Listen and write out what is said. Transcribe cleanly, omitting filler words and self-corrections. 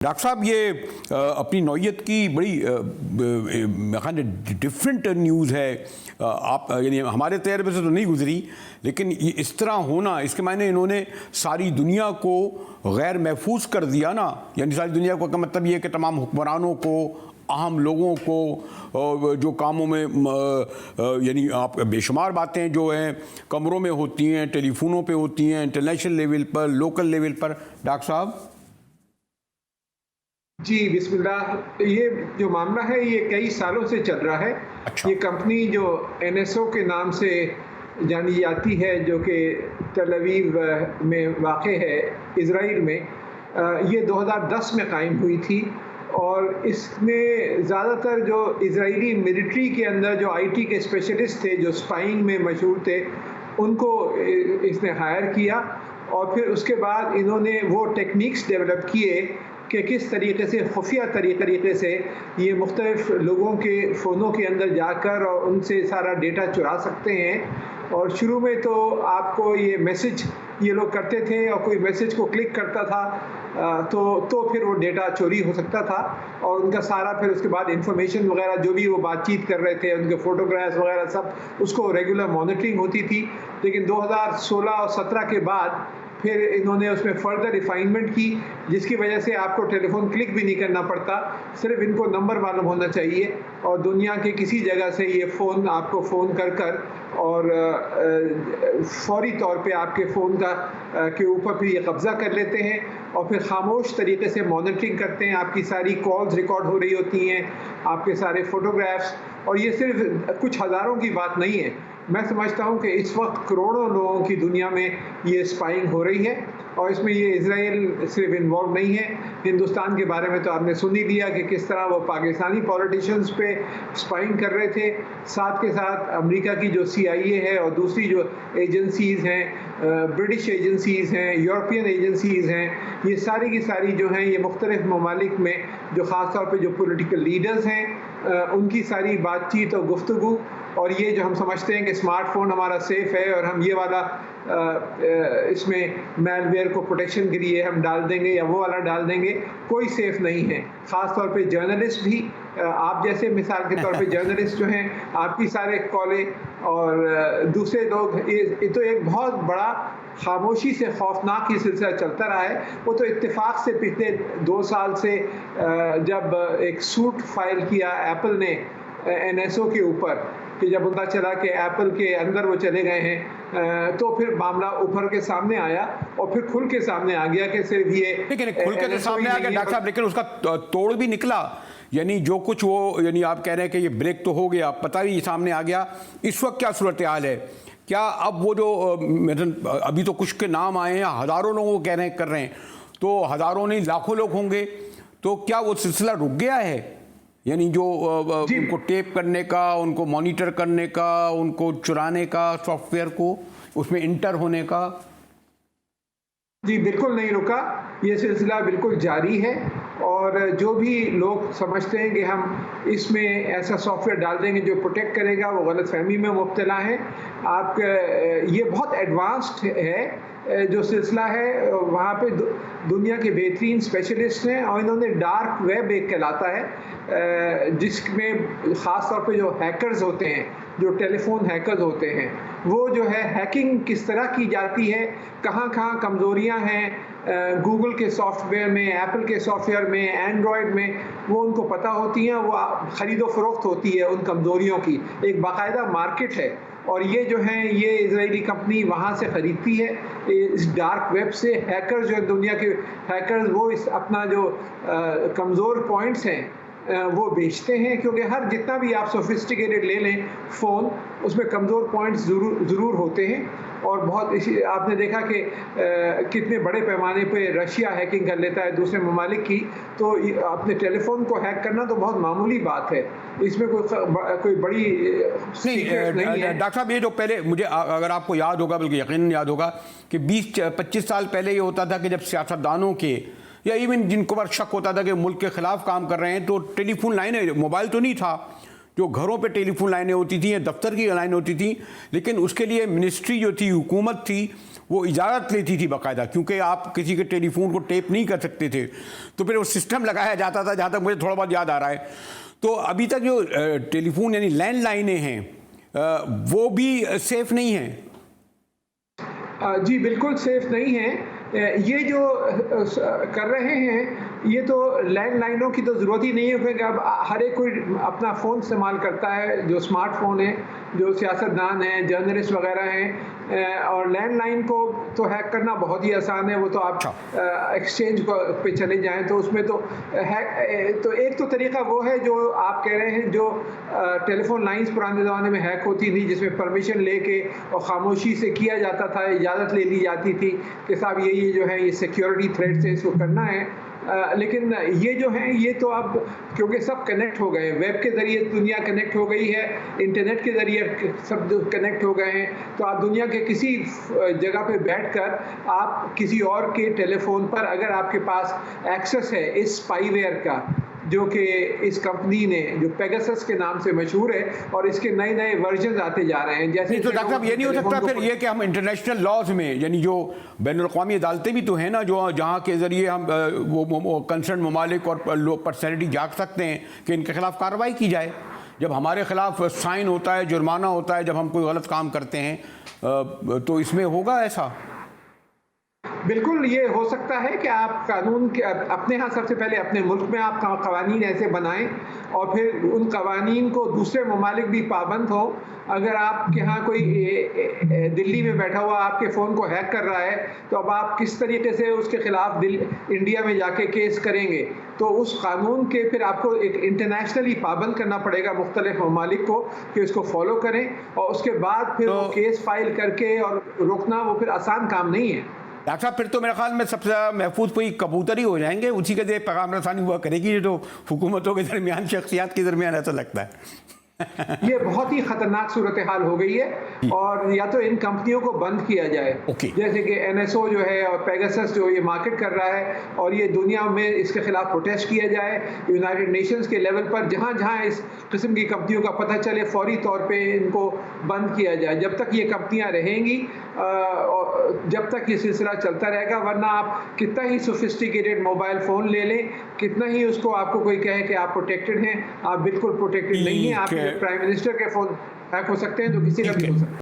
Doctor साहब, ये अपनी नौयत की बड़ी डिफरेंट न्यूज़ है। आप यानी हमारे तजर्बे से तो नहीं गुजरी, लेकिन ये इस तरह होना, इसके मायने इन्होंने सारी दुनिया को गैर महफूज कर दिया ना। यानी सारी दुनिया को का मतलब ये है कि तमाम हुक्मरानों को, आम लोगों को, जो कामों में यानी आप बेशुमार बातें जो हैं कमरों में होती हैं, टेलीफोनों पे होती हैं, इंटरनेशनल लेवल पर, लोकल लेवल पर। डॉक्टर साहब जी बिस्मिल्लाह। ये जो मामला है ये कई सालों से चल रहा है। अच्छा। ये कंपनी जो NSO के नाम से जानी जाती है, जो कि तल अवीव में वाक़ है इज़राइल में, ये 2010 में कायम हुई थी और इसने ज़्यादातर जो इज़राइली मिलिट्री के अंदर जो IT के स्पेशलिस्ट थे, जो स्पाइंग में मशहूर थे, उनको इसने हायर किया और फिर उसके बाद इन्होंने वो टेक्निक्स डेवलप किए कि किस तरीके से खुफिया तरीके से ये मुख्तलिफ लोगों के फ़ोनों के अंदर जाकर और उनसे सारा डेटा चुरा सकते हैं। और शुरू में तो आपको ये मैसेज ये लोग करते थे और कोई मैसेज को क्लिक करता था तो फिर वो डेटा चोरी हो सकता था और उनका सारा फिर उसके बाद इंफॉर्मेशन वगैरह जो भी वो बातचीत कर रहे थे, उनके फ़ोटोग्राफ्स वगैरह सब, उसको रेगुलर मॉनिटरिंग होती थी। लेकिन 2016 और 17 के बाद फिर इन्होंने उसमें फर्दर रिफाइनमेंट की, जिसकी वजह से आपको टेलीफोन क्लिक भी नहीं करना पड़ता, सिर्फ इनको नंबर मालूम होना चाहिए और दुनिया के किसी जगह से ये फ़ोन आपको फ़ोन कर और फौरी तौर पे आपके फ़ोन के ऊपर फिर ये कब्ज़ा कर लेते हैं और फिर खामोश तरीके से मॉनिटरिंग करते हैं। आपकी सारी कॉल्स रिकॉर्ड हो रही होती हैं, आपके सारे फ़ोटोग्राफ्स, और ये सिर्फ कुछ हज़ारों की बात नहीं है। मैं समझता हूँ कि इस वक्त करोड़ों लोगों की दुनिया में ये स्पाइंग हो रही है और इसमें ये इज़राइल सिर्फ इन्वॉल्व नहीं है। हिंदुस्तान के बारे में तो आपने सुन ही लिया कि किस तरह वो पाकिस्तानी पॉलिटिशियंस पे स्पाइंग कर रहे थे। साथ के साथ अमेरिका की जो CIA है और दूसरी जो एजेंसीज़ हैं, ब्रिटिश एजेंसीज़ हैं, यूरोपियन एजेंसीज़ हैं, ये सारी की सारी जो हैं ये मुख्तलिफ ममालिक में जो ख़ास तौर पे जो पॉलिटिकल लीडर्स हैं उनकी सारी बातचीत और गुफ्तगू, और ये जो हम समझते हैं कि स्मार्टफोन हमारा सेफ़ है और हम ये वाला इसमें मैलवेयर को प्रोटेक्शन के लिए हम डाल देंगे या वो वाला डाल देंगे, कोई सेफ़ नहीं है। ख़ास तौर पे जर्नलिस्ट भी, आप जैसे मिसाल के तौर पे जर्नलिस्ट जो हैं, आपकी सारे कॉलें और दूसरे लोग, ये तो एक बहुत बड़ा खामोशी से खौफनाक ही सिलसिला चलता रहा है। वो तो इत्तेफाक से पिछले 2 साल से जब एक सूट फाइल किया एप्पल ने NSO के ऊपर, कि जब पता चला कि एप्पल के अंदर वो चले गए हैं, तो फिर मामला उभर के सामने आया और फिर खुल के सामने आ गया कि सिर्फ ये, लेकिन खुल के तो सामने आ गया डॉक्टर साहब, लेकिन उसका तोड़ भी निकला। यानी जो कुछ वो, यानी आप कह रहे हैं कि ये ब्रेक तो हो गया, पता भी सामने आ गया। इस वक्त क्या सूरत हाल है? क्या अब वो जो अभी तो कुछ के नाम आए हैं, हज़ारों लोगों को कह रहे हैं कर रहे हैं, तो हज़ारों नहीं लाखों लोग होंगे, तो क्या वो सिलसिला रुक गया है? यानी जो उनको टेप करने का, उनको मॉनिटर करने का, उनको चुराने का, सॉफ्टवेयर को उसमें इंटर होने का? जी बिल्कुल नहीं रुका, ये सिलसिला बिल्कुल जारी है और जो भी लोग समझते हैं कि हम इसमें ऐसा सॉफ्टवेयर डाल देंगे जो प्रोटेक्ट करेगा, वो गलतफहमी में मुब्तला हैं। आप ये बहुत एडवांस्ड है जो सिलसिला है, वहाँ पे दुनिया के बेहतरीन स्पेशलिस्ट हैं और इन्होंने डार्क वेब एक कहलाता है, जिसमें ख़ास तौर पे जो हैकर्स होते हैं, जो टेलीफोन हैकर्स होते हैं, वो जो है हैकिंग किस तरह की जाती है, कहाँ कहाँ कमज़ोरियाँ हैं गूगल के सॉफ्टवेयर में, एप्पल के सॉफ्टवेयर में, एंड्रॉयड में, वो उनको पता होती हैं। वो ख़रीदो फ़रोख्त होती है उन कमज़ोरियों की, एक बाकायदा मार्केट है और ये जो हैं ये इज़राइली कंपनी वहाँ से ख़रीदती है इस डार्क वेब से। हैकर जो दुनिया के हैकर्स, वो इस अपना जो कमज़ोर पॉइंट्स हैं वो बेचते हैं, क्योंकि हर जितना भी आप सोफिस्टिकेटेड ले लें फ़ोन, उसमें कमज़ोर पॉइंट्स ज़रूर होते हैं। और बहुत इसी आपने देखा कि कितने बड़े पैमाने पे रशिया हैकिंग कर लेता है दूसरे ममालिक की, तो अपने टेलीफोन को हैक करना तो बहुत मामूली बात है, इसमें कोई बड़ी नहीं है। डॉक्टर साहब, ये जो पहले मुझे अगर आपको याद होगा, बल्कि यकीनन याद होगा कि 20-25 साल पहले ये होता था कि जब सियासतदानों के या इवन जिनको पर शक होता था कि मुल्क के ख़िलाफ़ काम कर रहे हैं, तो टेलीफोन लाइनें, मोबाइल तो नहीं था, जो घरों पे टेलीफोन लाइनें होती थी या दफ्तर की लाइनें होती थी, लेकिन उसके लिए मिनिस्ट्री जो थी, हुकूमत थी, वो इजाज़त लेती थी बाकायदा, क्योंकि आप किसी के टेलीफोन को टेप नहीं कर सकते थे, तो फिर वो सिस्टम लगाया जाता था, जहाँ तक मुझे थोड़ा बहुत याद आ रहा है। तो अभी तक जो टेलीफोन यानी लैंडलाइनें हैं वो भी सेफ नहीं हैं। जी बिल्कुल सेफ नहीं है। ये जो कर रहे हैं, ये तो लैंडलाइनों की तो ज़रूरत ही नहीं है, क्योंकि अब हर एक कोई अपना फ़ोन इस्तेमाल करता है, जो स्मार्टफोन है, जो सियासतदान हैं, जर्नलिस्ट वगैरह हैं, और लैंडलाइन को तो हैक करना बहुत ही आसान है। वो तो आप एक्सचेंज पे चले जाएं तो उसमें तो हैक, तो एक तो तरीका वो है जो आप कह रहे हैं, जो टेलीफोन लाइंस पुराने ज़माने में हैक होती थी, जिसमें परमिशन लेके और खामोशी से किया जाता था, इजाज़त ले ली जाती थी कि साहब ये जो है ये सिक्योरिटी थ्रेट से इसको करना है। लेकिन ये जो है ये तो अब क्योंकि सब कनेक्ट हो गए हैं, वेब के ज़रिए दुनिया कनेक्ट हो गई है, इंटरनेट के ज़रिए सब कनेक्ट हो गए हैं, तो आप दुनिया के किसी जगह पे बैठकर आप किसी और के टेलीफोन पर अगर आपके पास एक्सेस है इस स्पाईवेयर का, जो कि इस कंपनी ने, जो पेगासस के नाम से मशहूर है, और इसके नए नए वर्जन आते जा रहे हैं। जैसे तो डॉक्टर साहब ये नहीं हो सकता फिर ये कि हम इंटरनेशनल लॉज में, यानी जो बैनुल-अक़वामी अदालतें भी तो हैं ना, जो जहाँ के ज़रिए हम वो कंसर्न ममालिक और पर्सनैलिटी जाग सकते हैं कि इनके खिलाफ कार्रवाई की जाए। जब हमारे खिलाफ साइन होता है, जुर्माना होता है, जब हम कोई गलत काम करते हैं, तो इसमें होगा ऐसा? बिल्कुल ये हो सकता है कि आप कानून के अपने यहाँ सबसे पहले अपने मुल्क में आप कवानीन ऐसे बनाएं, और फिर उन कवानीन को दूसरे ममालिक भी पाबंद हो। अगर आपके यहाँ कोई दिल्ली में बैठा हुआ आपके फ़ोन को हैक कर रहा है, तो अब आप किस तरीके से उसके खिलाफ इंडिया में जाके केस करेंगे, तो उस कानून के फिर आपको एक इंटरनेशनली पाबंद करना पड़ेगा मुख्तलिफ ममालिक को कि उसको फॉलो करें, और उसके बाद फिर वो केस फाइल करके और रोकना वो फिर आसान काम नहीं है। डॉक्टर साहब फिर तो मेरे ख्याल में सबसे महफूज कोई कबूतर ही हो जाएंगे, उसी के लिए पैगाम रसानी हुआ करेगी, ये तो हुकूमतों के दरमियान, शख्सियात के दरमियान ऐसा लगता है। ये बहुत ही खतरनाक सूरत हाल हो गई है, और या तो इन कंपनियों को बंद किया जाए, जैसे कि NSO जो है और पेगासस जो ये मार्केट कर रहा है, और ये दुनिया में इसके खिलाफ प्रोटेस्ट किया जाए यूनाइटेड नेशंस के लेवल पर। जहाँ जहाँ इस किस्म की कंपनियों का पता चले फौरी तौर पे इनको बंद किया जाए। जब तक ये कंपनियां रहेंगी और जब तक ये सिलसिला चलता रहेगा, वरना आप कितना ही सोफिस्टिकेटेड मोबाइल फ़ोन ले लें, कितना ही उसको आपको कोई कहे कि आप प्रोटेक्टेड हैं, आप बिल्कुल प्रोटेक्टेड नहीं हैं। आप प्राइम मिनिस्टर के फ़ोन हैक हो सकते हैं, तो किसी का भी हो सकता है।